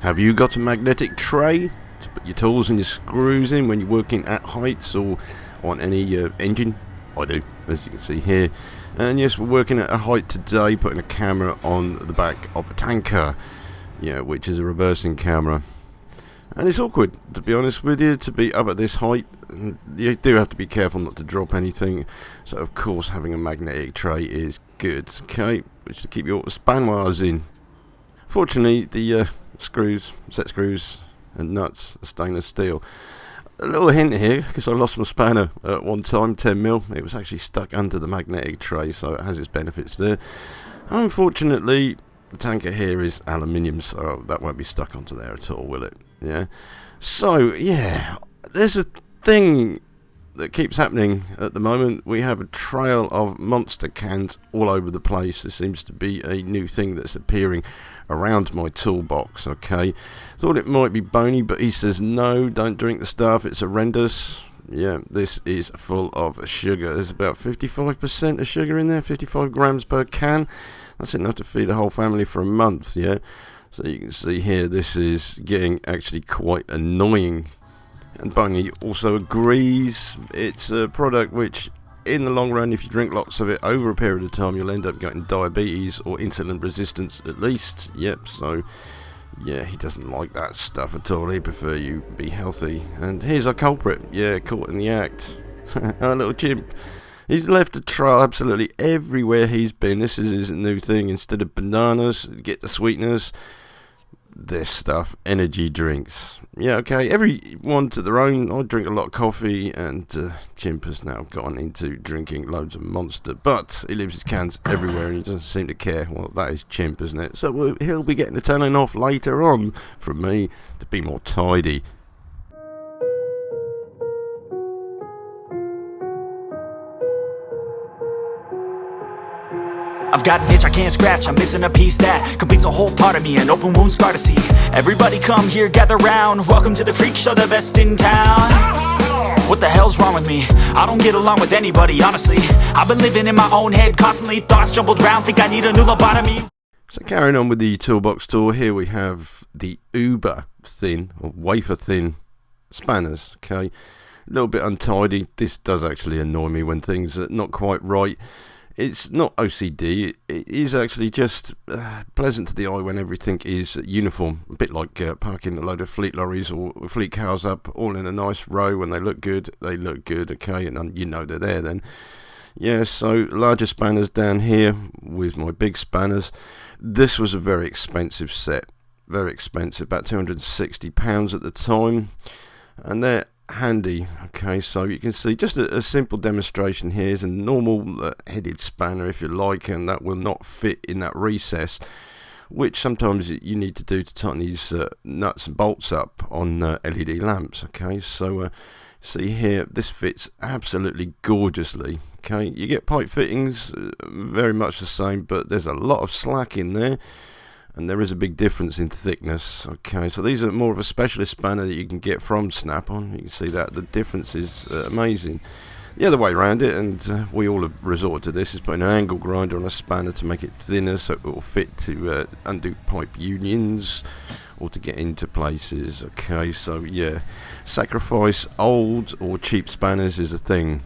Have you got a magnetic tray to put your tools and your screws in when you're working at heights or on any engine? I do, as you can see here. And yes, we're working at a height today, putting a camera on the back of a tanker, which is a reversing camera. And it's awkward, to be honest with you, to be up at this height. You do have to be careful not to drop anything. So, of course, having a magnetic tray is good, okay? Which to keep your span wires in. Fortunately, the set screws and nuts are stainless steel. A little hint here, because I lost my spanner at one time, 10mm. It was actually stuck under the magnetic tray, so it has its benefits there. Unfortunately, the tanker here is aluminium, so that won't be stuck onto there at all, will it? Yeah. So, yeah, there's a thing that keeps happening at the moment. We have a trail of monster cans all over the place. There seems to be a new thing that's appearing around my toolbox, okay? Thought it might be bony, but he says, no, don't drink the stuff, it's horrendous. Yeah, this is full of sugar. There's about 55% of sugar in there, 55 grams per can. That's enough to feed a whole family for a month, yeah? So you can see here, this is getting actually quite annoying. And Bungie also agrees it's a product which, in the long run, if you drink lots of it over a period of time, you'll end up getting diabetes or insulin resistance at least. Yep, so yeah, he doesn't like that stuff at all. He prefer you be healthy. And here's our culprit. Yeah, caught in the act. Our little chimp. He's left a trail absolutely everywhere he's been. This is his new thing. Instead of bananas, get the sweetness. This stuff, energy drinks. Yeah, okay, everyone to their own. I drink a lot of coffee, and Chimp has now gone into drinking loads of Monster, but he leaves his cans everywhere and he doesn't seem to care. Well, that is Chimp, isn't it? So he'll be getting the telling off later on from me to be more tidy. I've got an itch I can't scratch, I'm missing a piece that completes a whole part of me, an open wound scar to see. Everybody come here, gather round, welcome to the freak show, the best in town. What the hell's wrong with me? I don't get along with anybody, honestly. I've been living in my own head constantly, thoughts jumbled round, think I need a new lobotomy. So carrying on with the Toolbox tour, here we have the uber thin, or wafer thin spanners, okay? A little bit untidy. This does actually annoy me when things are not quite right. It's not OCD, it is actually just pleasant to the eye when everything is uniform. A bit like parking a load of fleet lorries or fleet cars up all in a nice row. When they look good, okay, and you know they're there then. Yeah, so larger spanners down here with my big spanners. This was a very expensive set, very expensive, about £260 at the time. And they're handy, okay, so you can see just a simple demonstration here is a normal headed spanner, if you like, and that will not fit in that recess, which sometimes you need to do to tighten these nuts and bolts up on LED lamps, okay. So see here, this fits absolutely gorgeously, okay. You get pipe fittings, very much the same, but there's a lot of slack in there. And there is a big difference in thickness. Okay, so these are more of a specialist spanner that you can get from Snap-on. You can see that the difference is amazing. The other way around it, and we all have resorted to this, is putting an angle grinder on a spanner to make it thinner so it will fit to undo pipe unions or to get into places. Okay, so yeah, sacrifice old or cheap spanners is a thing.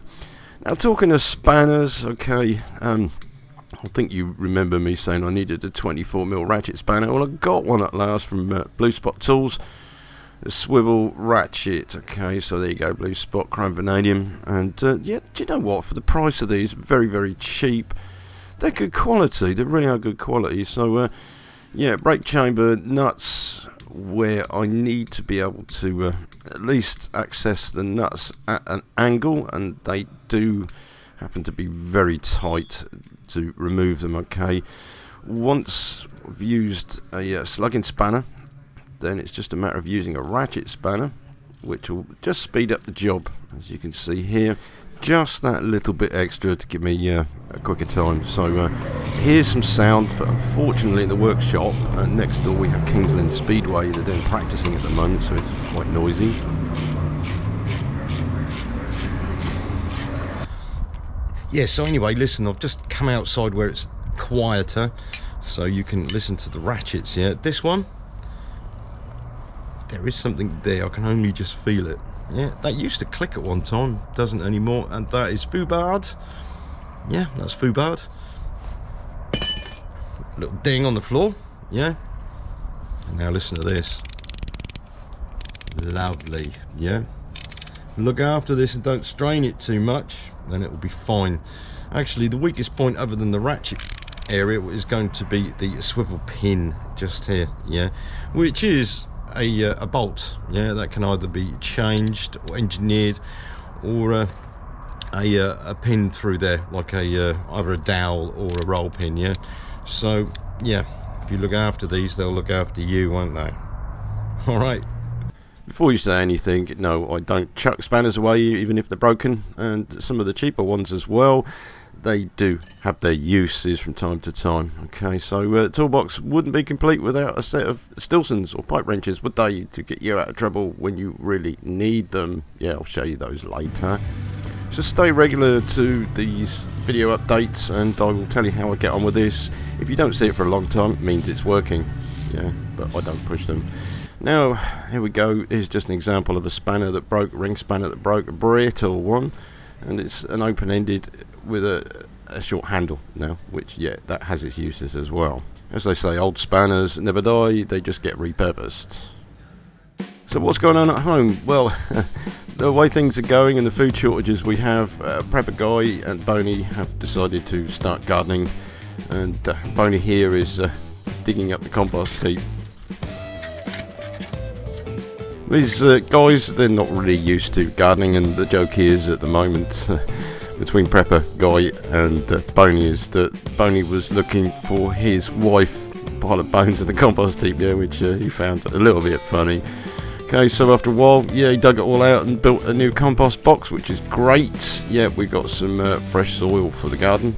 Now talking of spanners, okay, I think you remember me saying I needed a 24mm ratchet spanner. Well, I got one at last from Blue Spot Tools, a swivel ratchet. Okay, so there you go, Blue Spot, chrome vanadium. And yeah, do you know what? For the price of these, very, very cheap. They're good quality. They really are good quality. So yeah, brake chamber nuts where I need to be able to at least access the nuts at an angle, and they do happen to be very tight to remove them, okay. Once I've used a slugging spanner, then it's just a matter of using a ratchet spanner, which will just speed up the job, as you can see here. Just that little bit extra to give me a quicker time. So here's some sound, but unfortunately in the workshop next door we have Kingsland Speedway. They're doing practicing at the moment, so it's quite noisy. Yeah, so anyway, listen, I've just come outside where it's quieter, so you can listen to the ratchets. Yeah, this one there is something there. I can only just feel it. Yeah, that used to click at one time, doesn't anymore, and that is foobarred. Yeah, that's foobarred. Little ding on the floor. Yeah. And now listen to this. Lovely. Yeah. Look after this and don't strain it too much, then it will be fine. Actually, the weakest point other than the ratchet area is going to be the swivel pin just here. Yeah, which is a bolt. Yeah, that can either be changed or engineered, or a pin through there, like either a dowel or a roll pin. Yeah, so yeah, if you look after these, they'll look after you, won't they? All right. Before you say anything, no, I don't chuck spanners away even if they're broken, and some of the cheaper ones as well, they do have their uses from time to time. Okay, so Toolbox wouldn't be complete without a set of Stilsons or pipe wrenches, would they, to get you out of trouble when you really need them? Yeah, I'll show you those later. So stay regular to these video updates, and I will tell you how I get on with this. If you don't see it for a long time, it means it's working. Yeah, but I don't push them. Now, here we go. Here's just an example of a spanner that broke, ring spanner that broke, a brittle one, and it's an open-ended with a short handle now, which, yeah, that has its uses as well. As they say, old spanners never die, they just get repurposed. So what's going on at home? Well, the way things are going and the food shortages we have, Prepper Guy and Boney have decided to start gardening, and Boney here is digging up the compost heap. These guys, they're not really used to gardening, and the joke is at the moment between Prepper Guy and Boney is that Boney was looking for his wife, pile of bones in the compost heap, yeah, which he found a little bit funny. Okay, so after a while, yeah, he dug it all out and built a new compost box, which is great. Yeah, we got some fresh soil for the garden.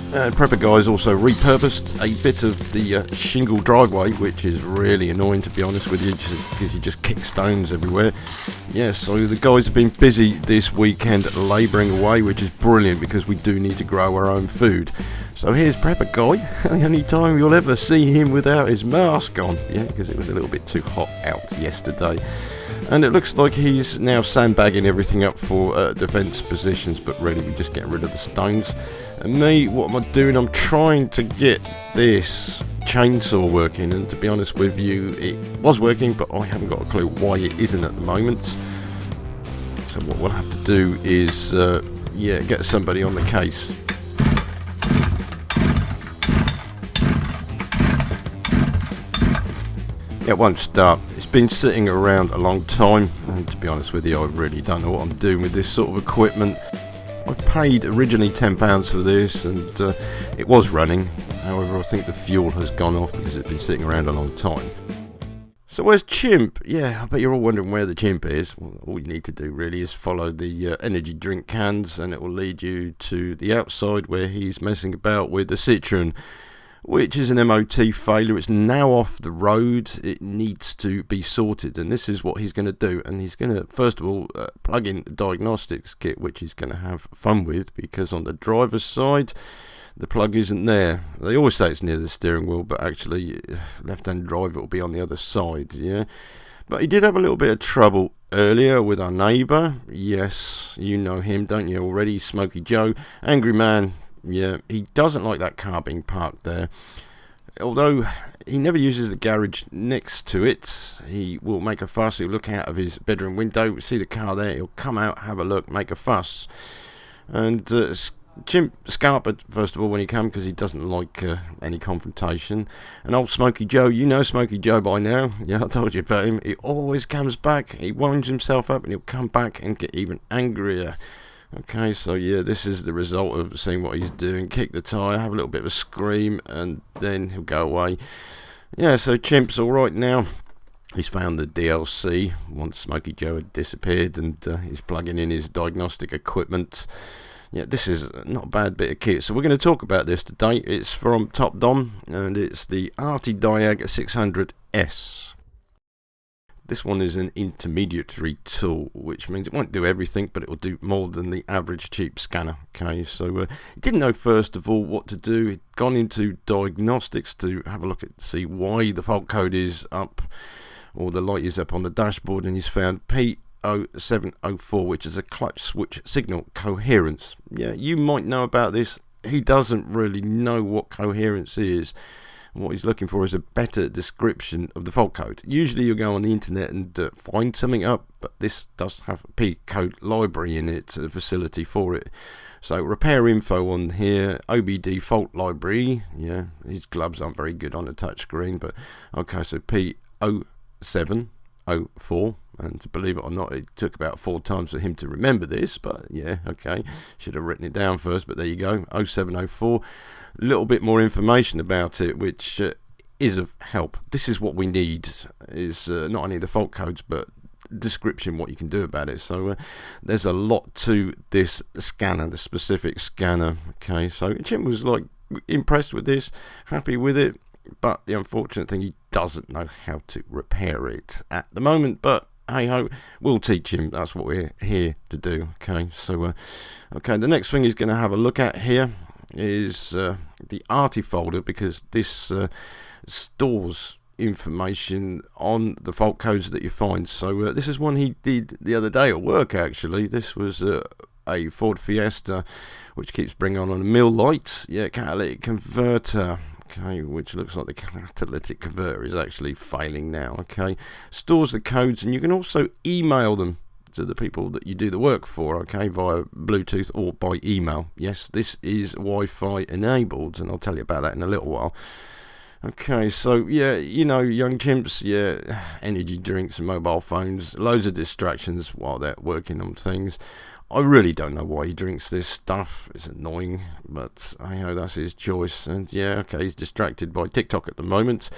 Prepper Guy's also repurposed a bit of the shingle driveway, which is really annoying, to be honest with you, because you just kick stones everywhere. Yeah, so the guys have been busy this weekend labouring away, which is brilliant because we do need to grow our own food. So here's Prepper Guy, the only time you'll ever see him without his mask on, yeah, because it was a little bit too hot out yesterday. And it looks like he's now sandbagging everything up for defence positions, but really we're just getting rid of the stones. And me, what am I doing? I'm trying to get this chainsaw working, and to be honest with you, it was working, but I haven't got a clue why it isn't at the moment. So what we'll have to do is, yeah, get somebody on the case. It won't start. It's been sitting around a long time, and to be honest with you, I really don't know what I'm doing with this sort of equipment. I paid originally £10 for this, and it was running. However, I think the fuel has gone off because it's been sitting around a long time. So where's Chimp? Yeah, I bet you're all wondering where the Chimp is. Well, all you need to do really is follow the energy drink cans, and it will lead you to the outside where he's messing about with the Citroen, which is an MOT failure. It's now off the road. It needs to be sorted, and this is what he's going to do. And he's going to, first of all, plug in the diagnostics kit, which he's going to have fun with, because on the driver's side, the plug isn't there. They always say it's near the steering wheel, but actually, left-hand drive, it will be on the other side, yeah? But he did have a little bit of trouble earlier with our neighbour. Yes, you know him, don't you, already? Smokey Joe, angry man. Yeah, he doesn't like that car being parked there. Although he never uses the garage next to it, he will make a fuss. He'll look out of his bedroom window, see the car there, he'll come out, have a look, make a fuss. And Chimp scarpered, first of all, when he came, because he doesn't like any confrontation. And old Smokey Joe, you know Smokey Joe by now. Yeah, I told you about him. He always comes back, he winds himself up, and he'll come back and get even angrier. Okay, so yeah, this is the result of seeing what he's doing. Kick the tyre, have a little bit of a scream, and then he'll go away. Yeah, so Chimp's alright now. He's found the DLC once Smokey Joe had disappeared, and he's plugging in his diagnostic equipment. Yeah, this is not a bad bit of kit. So we're going to talk about this today. It's from Topdon, and it's the Artidiag 600S. This one is an intermediary tool, which means it won't do everything, but it will do more than the average cheap scanner. Okay, so it didn't know first of all what to do. It gone into diagnostics to have a look at, see why the fault code is up, or the light is up on the dashboard, and he's found P0704, which is a clutch switch signal coherence. Yeah, you might know about this. He doesn't really know what coherence is. What he's looking for is a better description of the fault code. Usually you go on the internet and find something up, but this does have a P code library in it, a facility for it. So repair info on here, OBD fault library. Yeah, his gloves aren't very good on a touch screen, but okay, so P0704, and believe it or not, it took about 4 times for him to remember this, but yeah, okay, should have written it down first, but there you go, 0704. A little bit more information about it, which is of help. This is what we need, is not only the fault codes, but description, what you can do about it. So there's a lot to this scanner, the specific scanner. Okay, so Jim was like impressed with this, happy with it, but the unfortunate thing, he doesn't know how to repair it at the moment. But hey ho, we'll teach him. That's what we're here to do. Okay, so okay, the next thing he's going to have a look at here is the Arti folder, because this stores information on the fault codes that you find. So this is one he did the other day at work, actually. This was a Ford Fiesta, which keeps bringing on a mill light. Yeah, catalytic converter. Okay, which looks like the catalytic converter is actually failing now. Okay, stores the codes, and you can also email them to the people that you do the work for, okay, via Bluetooth or by email. Yes, this is Wi-Fi enabled, and I'll tell you about that in a little while. Okay, so yeah, you know, young chimps, yeah, energy drinks and mobile phones, loads of distractions while they're working on things. I really don't know why he drinks this stuff. It's annoying, but I know that's his choice. And yeah, okay, he's distracted by TikTok at the moment.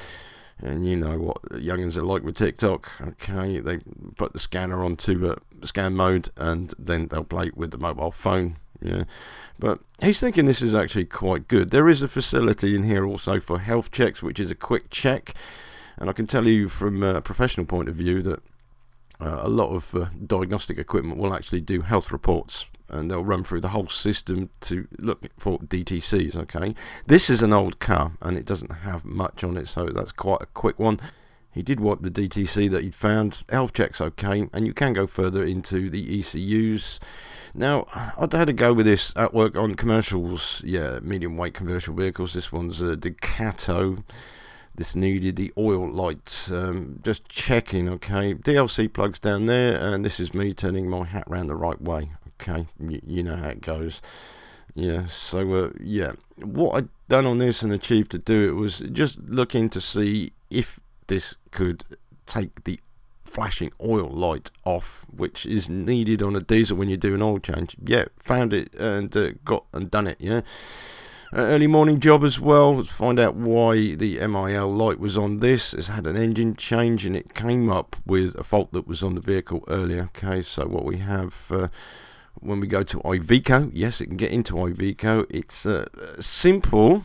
And you know what youngins are like with TikTok. Okay, they put the scanner onto scan mode, and then they'll play it with the mobile phone. Yeah, but he's thinking this is actually quite good. There is a facility in here also for health checks, which is a quick check. And I can tell you from a professional point of view that a lot of diagnostic equipment will actually do health reports, and they'll run through the whole system to look for DTCs. Okay, this is an old car and it doesn't have much on it, so that's quite a quick one. He did wipe the DTC that he'd found. Health checks okay, and you can go further into the ECUs. Now, I'd had a go with this at work on commercials, yeah, medium weight commercial vehicles. This one's a Ducato. This needed the oil light, just checking. Okay, DLC plugs down there, and this is me turning my hat round the right way. Okay, you know how it goes. Yeah, so yeah, what I'd done on this and achieved to do it was just looking to see if this could take the flashing oil light off, which is needed on a diesel when you do an oil change. Yeah, found it and got and done it. Yeah. Early morning job as well. Let's find out why the MIL light was on this. It's had an engine change, and it came up with a fault that was on the vehicle earlier. Okay, so what we have when we go to Iveco, yes, it can get into Iveco. It's simple,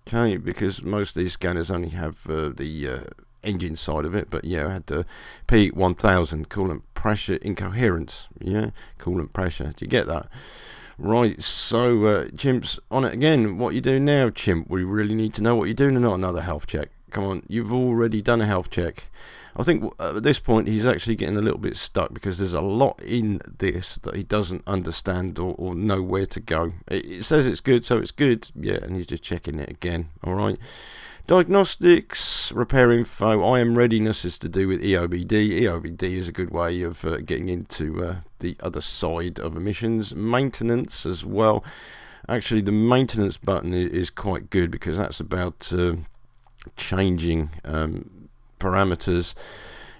okay, because most of these scanners only have the engine side of it. But yeah, I had the P1000 coolant pressure incoherence. Yeah, coolant pressure. Do you get that? Right, so Chimp's on it again. What you do now, Chimp? We really need to know what you're doing, and not another health check. Come on, you've already done a health check. I think at this point he's actually getting a little bit stuck, because there's a lot in this that he doesn't understand or know where to go. It says it's good, so it's good. Yeah, and he's just checking it again. All right. Diagnostics, repair info, IM readiness is to do with EOBD. EOBD is a good way of getting into the other side of emissions. Maintenance as well. Actually, the maintenance button is quite good, because that's about changing parameters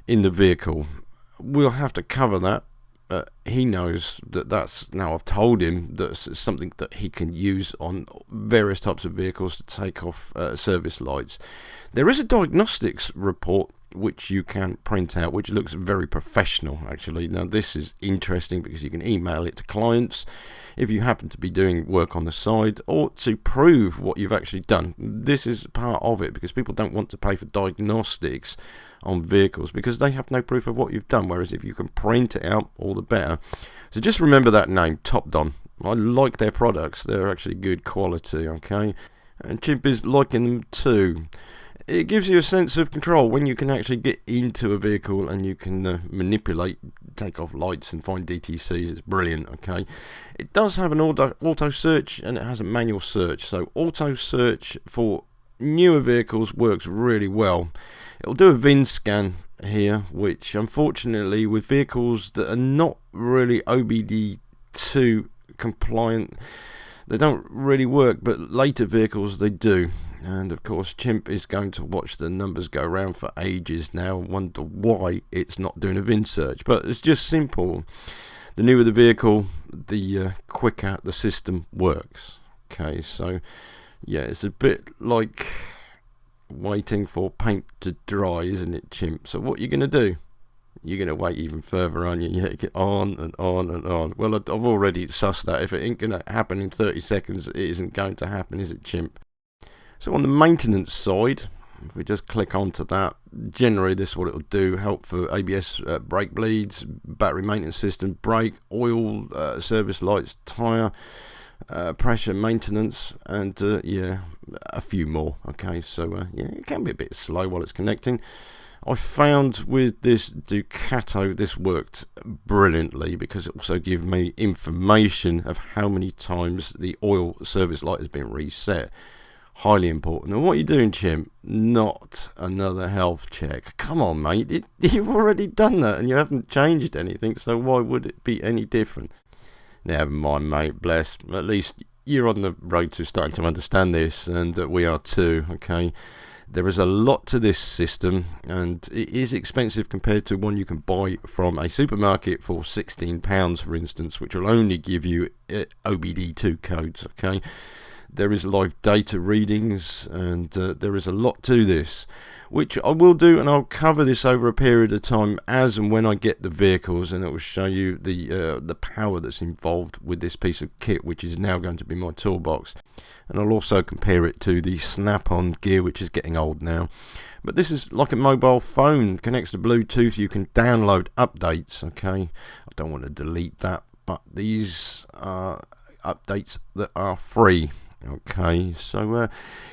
in the vehicle. We'll have to cover that. He knows that's now, I've told him that's something that he can use on various types of vehicles to take off service lights. There is a diagnostics report which you can print out, which looks very professional actually. Now this is interesting because you can email it to clients if you happen to be doing work on the side, or to prove what you've actually done. This is part of it, because people don't want to pay for diagnostics on vehicles because they have no proof of what you've done, whereas if you can print it out, all the better. So just remember that name, Topdon. I like their products, they're actually good quality. Okay, and Chimp is liking them too. it gives you a sense of control when you can actually get into a vehicle and you can manipulate, take off lights and find DTCs. It's brilliant. Okay, it does have an auto search and it has a manual search. So auto search for newer vehicles works really well. It'll do a VIN scan here, which unfortunately with vehicles that are not really OBD2 compliant, they don't really work, but later vehicles they do. And of course Chimp is going to watch the numbers go around for ages now and wonder why it's not doing a VIN search. But it's just simple. The newer the vehicle, the quicker the system works. Okay, so yeah, it's a bit like waiting for paint to dry, isn't it, Chimp? So what you're going to do? You're going to wait even further, aren't you? Yeah, get on and on and on. Well, I've already sussed that. If it ain't going to happen in 30 seconds, it isn't going to happen, is it, Chimp? So on the maintenance side, if we just click onto that, generally this is what it will do. Help for ABS brake bleeds, battery maintenance system, brake, oil, service lights, tyre, pressure maintenance, and yeah, a few more. Okay, so yeah, it can be a bit slow while it's connecting. I found with this Ducato this worked brilliantly because it also gave me information of how many times the oil service light has been reset. Highly important. And what are you doing, Chimp? Not another health check. Come on, mate. You've already done that and you haven't changed anything, so why would it be any different? Never mind, mate. Bless. At least you're on the road to starting to understand this, and we are too. Okay. There is a lot to this system, and it is expensive compared to one you can buy from a supermarket for £16, for instance, which will only give you OBD2 codes. Okay. There is live data readings, and there is a lot to this, which I will do, and I'll cover this over a period of time as and when I get the vehicles, and it will show you the power that's involved with this piece of kit, which is now going to be my toolbox. And I'll also compare it to the snap-on gear, which is getting old now. But this is like a mobile phone, connects to Bluetooth. You can download updates. Okay, I don't want to delete that, but these are updates that are free. Okay, so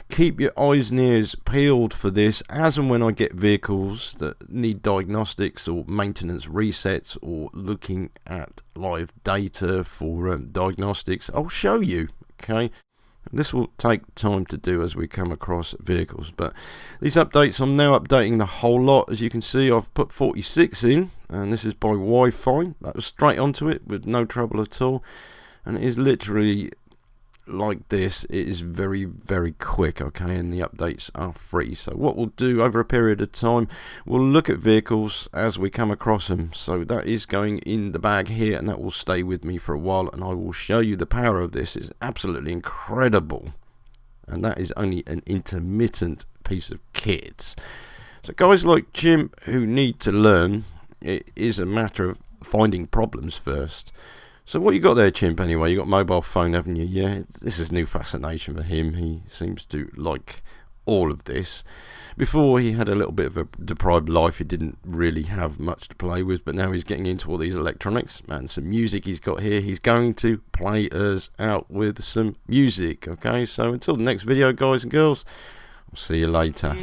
keep your eyes and ears peeled for this as and when I get vehicles that need diagnostics or maintenance resets or looking at live data for diagnostics. I'll show you. Okay, this will take time to do as we come across vehicles, but these updates, I'm now updating the whole lot. As you can see, I've put 46 in, and this is by Wi-Fi. That was straight onto it with no trouble at all, and it is literally like this. It is very, very quick. Okay, and the updates are free. So what we'll do over a period of time, we'll look at vehicles as we come across them. So that is going in the bag here, and that will stay with me for a while, and I will show you the power of this. It's absolutely incredible, and that is only an intermittent piece of kit. So guys like Chimp who need to learn, it is a matter of finding problems first. So what you got there, Chimp, anyway? You got mobile phone, haven't you? Yeah, this is new fascination for him. He seems to like all of this. Before, he had a little bit of a deprived life. He didn't really have much to play with, but now he's getting into all these electronics and some music he's got here. He's going to play us out with some music, okay? So until the next video, guys and girls, I'll see you later.